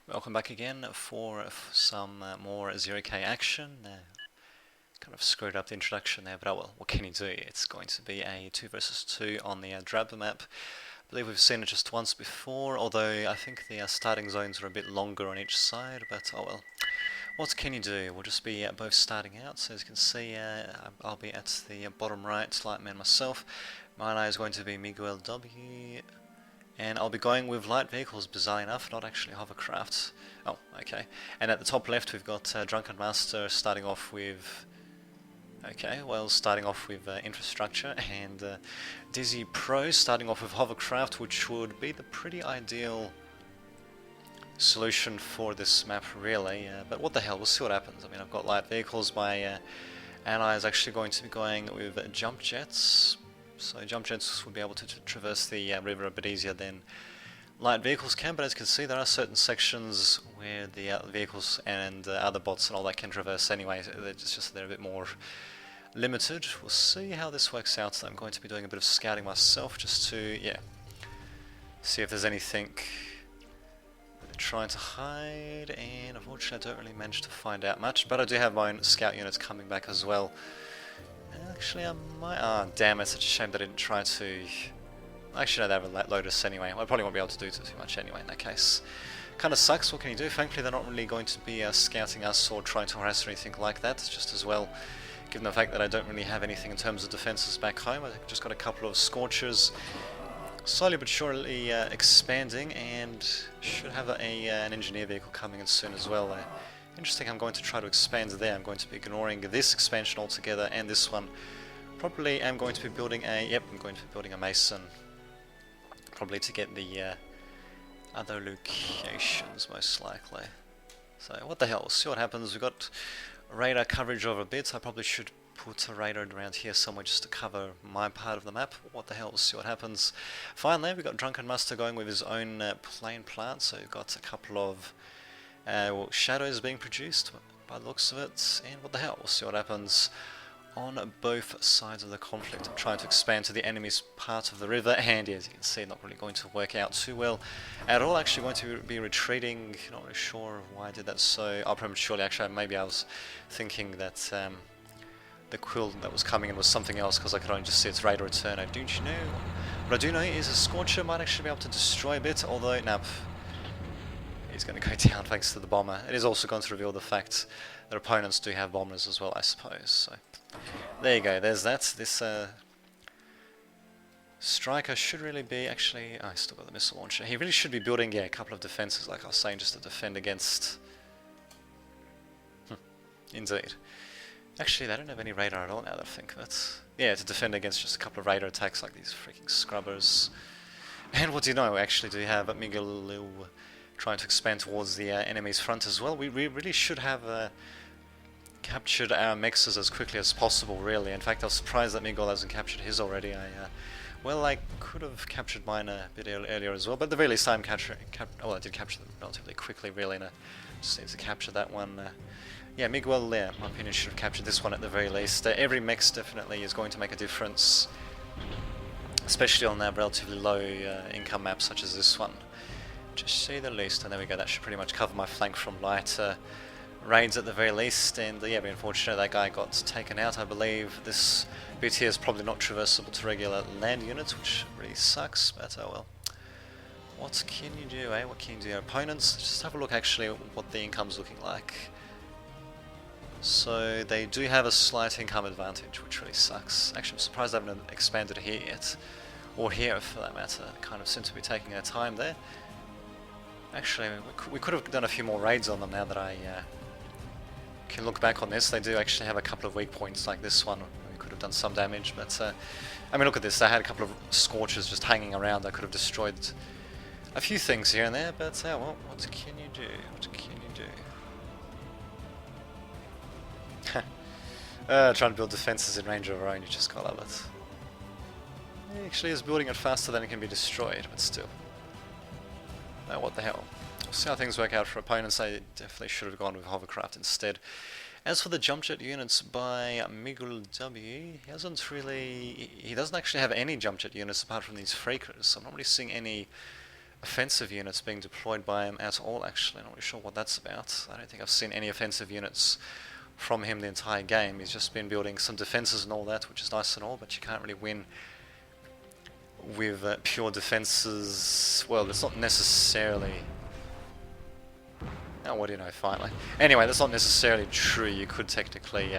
Welcome back again for some more 0k action. Kind of screwed up the introduction there, but oh well, what can you do? It's going to be a 2 versus 2 on the Drab map. I believe we've seen it just once before, although I think the starting zones are a bit longer on each side, but oh well. What can you do? We'll just be both starting out, so as you can see, I'll be at the bottom right, Lightman myself. My eye is going to be Miguel W. And I'll be going with light vehicles, bizarre enough, not actually hovercraft. Oh, okay. And at the top left we've got Drunken Master starting off with... Okay, well, starting off with infrastructure, and Dizzy Pro starting off with hovercraft, which would be the pretty ideal solution for this map, really. But what the hell, we'll see what happens. I mean, I've got light vehicles, my ally is actually going to be going with jump jets. So jump jets would be able to traverse the river a bit easier than light vehicles can, but as you can see there are certain sections where the vehicles and other bots and all that can traverse anyway. They're a bit more limited. We'll see how this works out. I'm going to be doing a bit of scouting myself just to, see if there's anything that they're trying to hide, and unfortunately I don't really manage to find out much, but I do have my own scout units coming back as well. Actually, I might... Ah, damn, it's such a shame that I didn't try to... Actually, no, they have a Lotus anyway. I probably won't be able to do too much anyway in that case. Kind of sucks, what can you do? Thankfully, they're not really going to be scouting us or trying to harass or anything like that. It's just as well, given the fact that I don't really have anything in terms of defences back home. I've just got a couple of Scorchers, slowly but surely expanding, and should have an engineer vehicle coming in soon as well. Interesting, I'm going to try to expand there. I'm going to be ignoring this expansion altogether and this one. Probably I'm going to be building a... Yep, I'm going to be building a Mason. Probably to get the other locations, most likely. So, what the hell, we'll see what happens. We've got radar coverage over a bit. I probably should put a radar around here somewhere just to cover my part of the map. What the hell, we'll see what happens. Finally, we've got Drunken Master going with his own plane plant, so we've got a couple of... shadows being produced by the looks of it, and what the hell, we'll see what happens on both sides of the conflict. I'm trying to expand to the enemy's part of the river, and as you can see, not really going to work out too well at all. Actually going to be retreating, not really sure why I did that so prematurely. Actually, maybe I was thinking that the quill that was coming in was something else, because I could only just see its radar return. Don't you know? What I do know is a Scorcher might actually be able to destroy a bit, although, no. He's going to go down thanks to the bomber. It is also going to reveal the fact that opponents do have bombers as well, I suppose. So there you go, there's that. This striker should really be... Actually, I still got the missile launcher. He really should be building, a couple of defences, like I was saying, just to defend against... Indeed. Actually, they don't have any radar at all now that I think of it. Yeah, to defend against just a couple of radar attacks like these freaking scrubbers. And what do you know, we actually do have Miguel trying to expand towards the enemy's front as well. We really should have captured our mexes as quickly as possible, really. In fact, I was surprised that Miguel hasn't captured his already. Well, I could have captured mine a bit earlier as well, but at the very least I'm capturing... I did capture them relatively quickly, really, and I just need to capture that one. Yeah, Miguel, in my opinion, should have captured this one at the very least. Every mex definitely is going to make a difference, especially on that relatively low income map such as this one. Just say the least, and there we go, that should pretty much cover my flank from light raids at the very least, and yeah, be unfortunate that guy got taken out. I believe this bit here is probably not traversable to regular land units, which really sucks, but oh well. What can you do, eh? What can you do? Your opponents, just have a look actually at what the income's looking like. So they do have a slight income advantage, which really sucks. Actually, I'm surprised I haven't expanded here yet, or here for that matter. Kind of seem to be taking our time there. Actually, we could have done a few more raids on them now that I can look back on this. They do actually have a couple of weak points like this one. We could have done some damage, but I mean, look at this. They had a couple of Scorchers just hanging around. I could have destroyed a few things here and there, but well, what can you do? What can you do? Trying to build defenses in range of our own, you just gotta love it. He actually is building it faster than it can be destroyed, but still. What the hell. We'll see how things work out for opponents. I definitely should have gone with hovercraft instead. As for the jump jet units by Miguel W, he doesn't actually have any jump jet units apart from these freakers, so I'm not really seeing any offensive units being deployed by him at all, actually. I'm not really sure what that's about. I don't think I've seen any offensive units from him the entire game. He's just been building some defenses and all that, which is nice and all, but you can't really win with pure defenses. Well, it's not necessarily... Oh, what do you know, finally. Anyway, that's not necessarily true. You could technically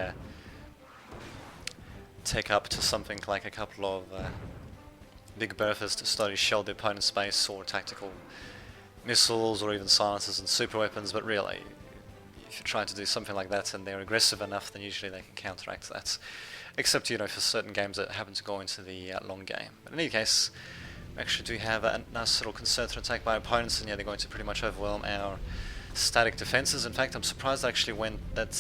take up to something like a couple of big berthas to slowly shell the opponent's base, or tactical missiles, or even silencers and super weapons, but really, if you're trying to do something like that and they're aggressive enough, then usually they can counteract that. Except, you know, for certain games that happen to go into the long game. But in any case, we actually do have a nice little concerted attack by opponents, and yeah, they're going to pretty much overwhelm our static defenses. In fact, I'm surprised actually that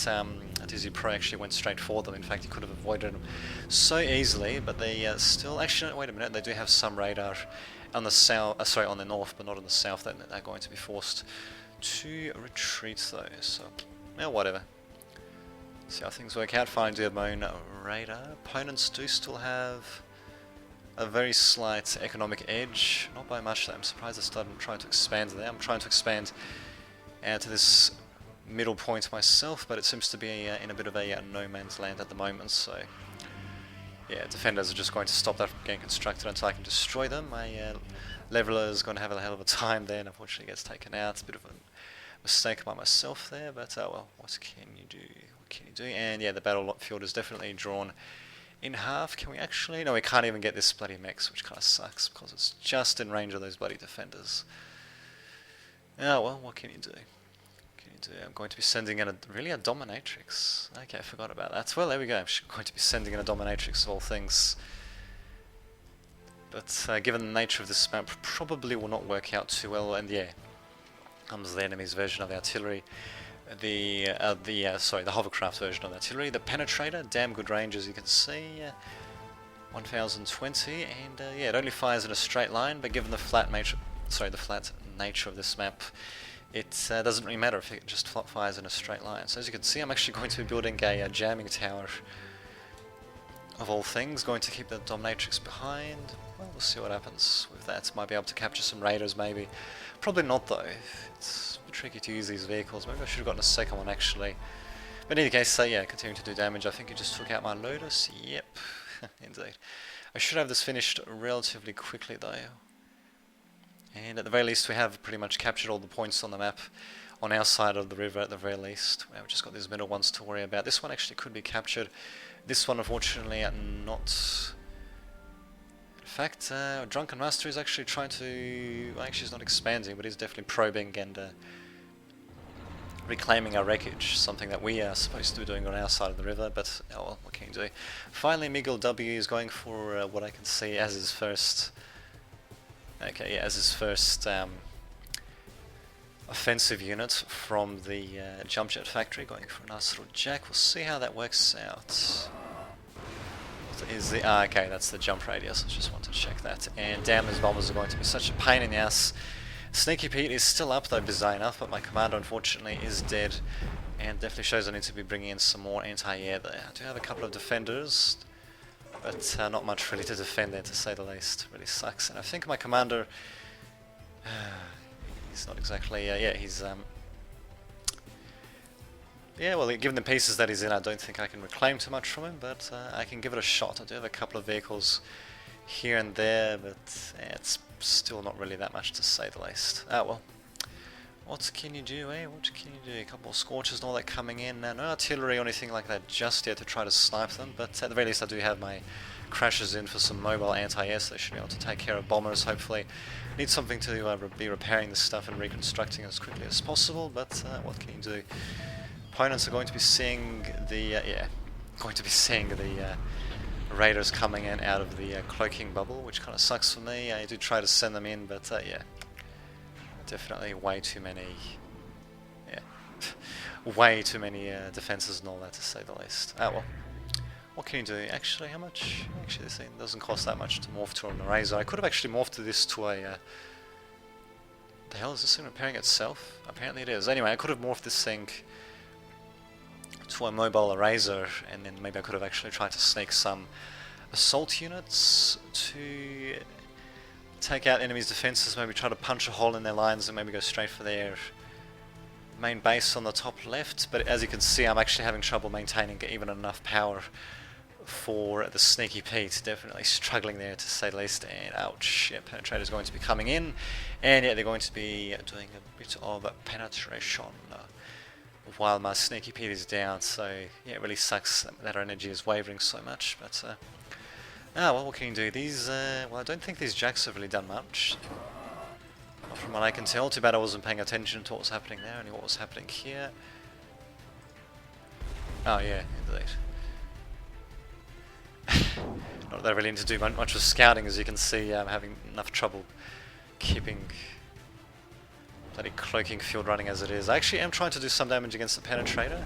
Dizzy Pro actually went straight for them. In fact, he could have avoided them so easily, but they still... Actually, no, wait a minute, they do have some radar on the south, sorry, on the north, but not on the south. They're going to be forced to retreat though, so, well, whatever. See how things work out. Fine, do have my own radar. Opponents do still have a very slight economic edge, not by much though. I'm surprised I started trying to expand there. I'm trying to expand to this middle point myself, but it seems to be in a bit of a no man's land at the moment, so yeah, defenders are just going to stop that from getting constructed until I can destroy them. My leveler is going to have a hell of a time there, and unfortunately gets taken out. It's a bit of a mistake by myself there, but oh well, what can you do? What can you do? And yeah, the battlefield is definitely drawn in half. Can we actually... No, we can't even get this bloody mechs, which kind of sucks, because it's just in range of those bloody defenders. Oh well, what can you do? I'm going to be sending in a dominatrix. Okay, I forgot about that. Well, there we go. I'm going to be sending in a dominatrix of all things. But given the nature of this map, probably will not work out too well. And yeah, comes the enemy's version of the artillery, the hovercraft version of the artillery, the penetrator. Damn good range, as you can see. 1020, and yeah, it only fires in a straight line. But given the flat nature of this map, it doesn't really matter if it just fires in a straight line. So as you can see, I'm actually going to be building a jamming tower of all things, going to keep the dominatrix behind. Well, we'll see what happens with that. Might be able to capture some raiders maybe. Probably not though. It's a bit tricky to use these vehicles. Maybe I should have gotten a second one actually. But in any case, yeah, continuing to do damage. I think he just took out my Lotus. Yep, indeed. I should have this finished relatively quickly though. And at the very least we have pretty much captured all the points on the map on our side of the river at the very least. We've just got these middle ones to worry about. This one actually could be captured. This one unfortunately not. In fact, Drunken Master is actually trying to... Well, actually he's not expanding, but he's definitely probing and reclaiming our wreckage. Something that we are supposed to be doing on our side of the river, but oh well, what can you do? Finally Miguel W is going for what I can see as his first... Okay, yeah, as his first offensive unit from the jump jet factory, going for a nice little jack. We'll see how that works out. Is the okay? That's the jump radius. I just want to check that. And damn, those bombers are going to be such a pain in the ass. Sneaky Pete is still up though, bizarre enough, but my commander unfortunately is dead, and definitely shows I need to be bringing in some more anti-air there. I do have a couple of defenders, but not much really to defend there, to say the least. Really sucks. And I think my commander, he's not exactly, yeah, he's, yeah, well, given the pieces that he's in, I don't think I can reclaim too much from him, but I can give it a shot. I do have a couple of vehicles here and there, but it's still not really that much, to say the least. Ah, well. What can you do, eh? What can you do? A couple of scorches and all that coming in. No artillery or anything like that just yet to try to snipe them, but at the very least I do have my crashes in for some mobile anti-air, so they should be able to take care of bombers, hopefully. Need something to be repairing this stuff and reconstructing as quickly as possible, but what can you do? Opponents are going to be seeing the, raiders coming in out of the cloaking bubble, which kind of sucks for me. I do try to send them in, but yeah. Definitely way too many, way too many defenses and all that, to say the least. Ah well, what can you do? Actually, how much? Actually, this thing doesn't cost that much to morph to an eraser. I could have actually morphed this to a... the hell is this thing repairing itself? Apparently it is. Anyway, I could have morphed this thing to a mobile eraser, and then maybe I could have actually tried to sneak some assault units to take out enemies' defences, maybe try to punch a hole in their lines and maybe go straight for their main base on the top left. But as you can see, I'm actually having trouble maintaining even enough power for the Sneaky Pete. Definitely struggling there, to say the least. And ouch, yeah, Penetrator's going to be coming in, and yeah, they're going to be doing a bit of penetration while my Sneaky Pete is down. So yeah, it really sucks that our energy is wavering so much. But well, what can you do? These well, I don't think these jacks have really done much, from what I can tell. Too bad I wasn't paying attention to what was happening there, only what was happening here. Oh yeah, indeed. Not that I really need to do much with scouting, as you can see. I'm having enough trouble keeping bloody cloaking field running as it is. I actually am trying to do some damage against the Penetrator,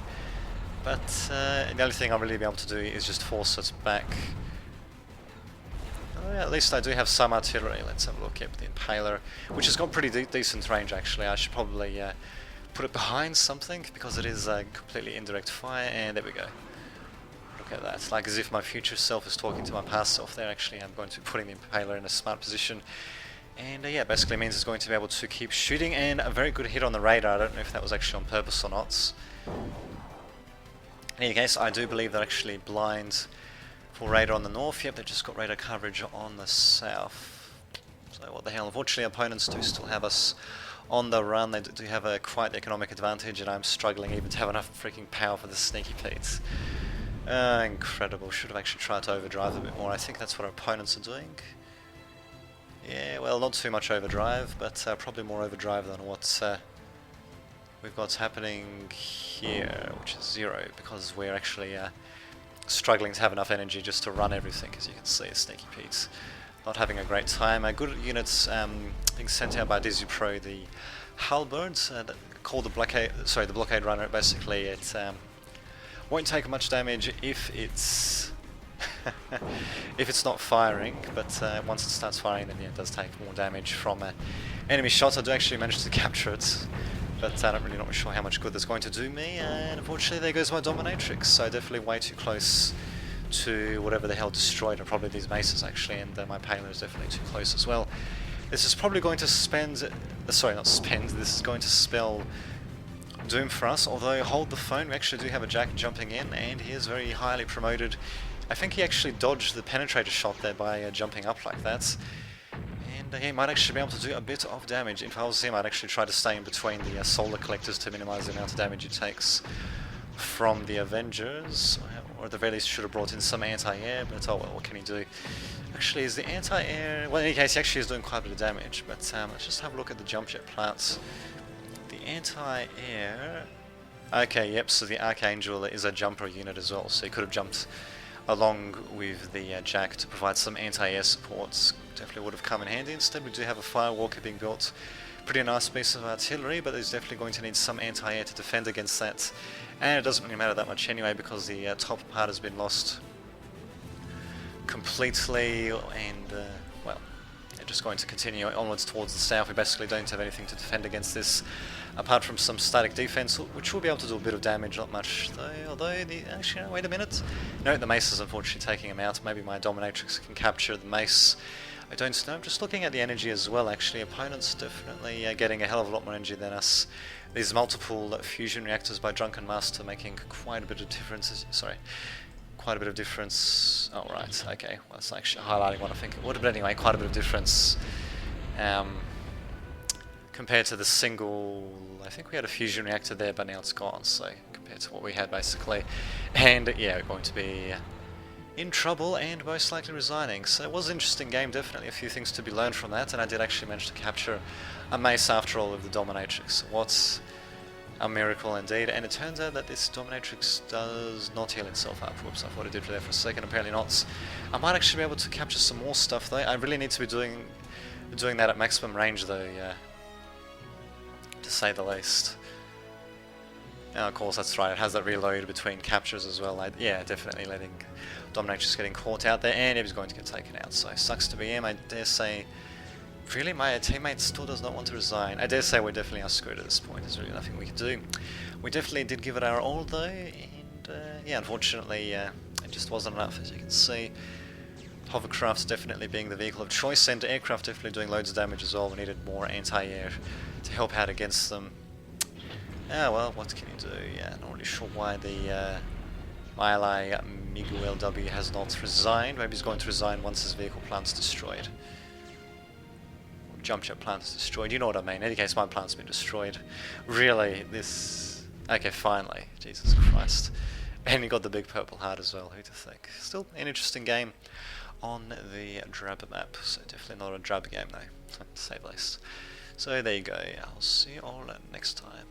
but the only thing I'll really be able to do is just force it back. Oh, yeah, at least I do have some artillery. Let's have a look at the Impaler, which has got pretty decent range actually. I should probably put it behind something, because it is completely indirect fire, and there we go. Look at that. It's like as if my future self is talking to my past self there. Actually, I'm going to be putting the Impaler in a smart position. And yeah, basically means it's going to be able to keep shooting, and a very good hit on the radar. I don't know if that was actually on purpose or not. In any case, I do believe they're actually blind for radar on the north. Yep, they've just got radar coverage on the south. So what the hell. Unfortunately, opponents do still have us on the run. They do have a quite economic advantage, and I'm struggling even to have enough freaking power for the Sneaky Petes. Incredible. Should have actually tried to overdrive a bit more. I think that's what our opponents are doing. Yeah, well, not too much overdrive, but probably more overdrive than what we've got happening here, which is 0, because we're actually struggling to have enough energy just to run everything. As you can see, Sneaky Pete's not having a great time. Good units being sent out by Dizzy Pro, the Halberds, called the blockade runner. Basically, it won't take much damage if it's if it's not firing, but once it starts firing, then yeah, it does take more damage from enemy shots. I do actually manage to capture it, but I'm really not sure how much good that's going to do me, and unfortunately there goes my Dominatrix. So definitely way too close to whatever the hell destroyed, or probably these maces actually, and my Paler is definitely too close as well. This is probably going to this is going to spell doom for us, although hold the phone, we actually do have a Jack jumping in, and he is very highly promoted. I think he actually dodged the Penetrator shot there by jumping up like that, and he might actually be able to do a bit of damage. If I was him, I'd actually try to stay in between the solar collectors to minimize the amount of damage he takes from the Avengers, or at the very least should have brought in some anti-air, but oh well, what can he do? Actually, is the anti-air... well, in any case, he actually is doing quite a bit of damage, but let's just have a look at the jump jet plants. The anti-air... okay, yep, so the Archangel is a jumper unit as well, so he could have jumped along with the Jack to provide some anti-air supports. Definitely would have come in handy. Instead, we do have a Firewalker being built. Pretty nice piece of artillery, but there's definitely going to need some anti-air to defend against that. And it doesn't really matter that much anyway, because the top part has been lost completely, and well, they're just going to continue onwards towards the south. We basically don't have anything to defend against this, apart from some static defense, which will be able to do a bit of damage, not much though, although actually, no, wait a minute. No, the mace is unfortunately taking him out. Maybe my Dominatrix can capture the mace. I don't know. I'm just looking at the energy as well, actually. Opponents definitely getting a hell of a lot more energy than us. These multiple fusion reactors by Drunken Master making quite a bit of difference. Sorry, quite a bit of difference. Oh, right, okay. Well, it's actually highlighting what I think it would have, but anyway, quite a bit of difference compared to the single... I think we had a fusion reactor there, but now it's gone, so compared to what we had, basically. And, yeah, we're going to be in trouble and most likely resigning. So it was an interesting game, definitely a few things to be learned from that, and I did actually manage to capture a mace after all of the Dominatrix. What a miracle indeed. And it turns out that this Dominatrix does not heal itself up. Whoops, I thought it did there for a second, apparently not. I might actually be able to capture some more stuff though. I really need to be doing that at maximum range though, to say the least. And of course, that's right, it has that reload between captures as well. Yeah, definitely letting Dominatrix getting caught out there, and he was going to get taken out, so sucks to be him. I dare say, really, my teammate still does not want to resign. I dare say we definitely are screwed at this point. There's really nothing we can do. We definitely did give it our all though, and yeah, unfortunately, it just wasn't enough, as you can see. Hovercrafts definitely being the vehicle of choice, and aircraft definitely doing loads of damage as well. We needed more anti-air to help out against them. Ah, well, what can you do? Yeah, not really sure why the my ally Miguel W has not resigned. Maybe he's going to resign once his vehicle plant's destroyed. Jump jet plant is destroyed. You know what I mean. In any case, my plant's been destroyed. Really, this... Okay, finally. Jesus Christ. And you got the big purple heart as well. Who to think? Still an interesting game on the Drab map. So definitely not a Drab game though, to say the least. So there you go. I'll see you all next time.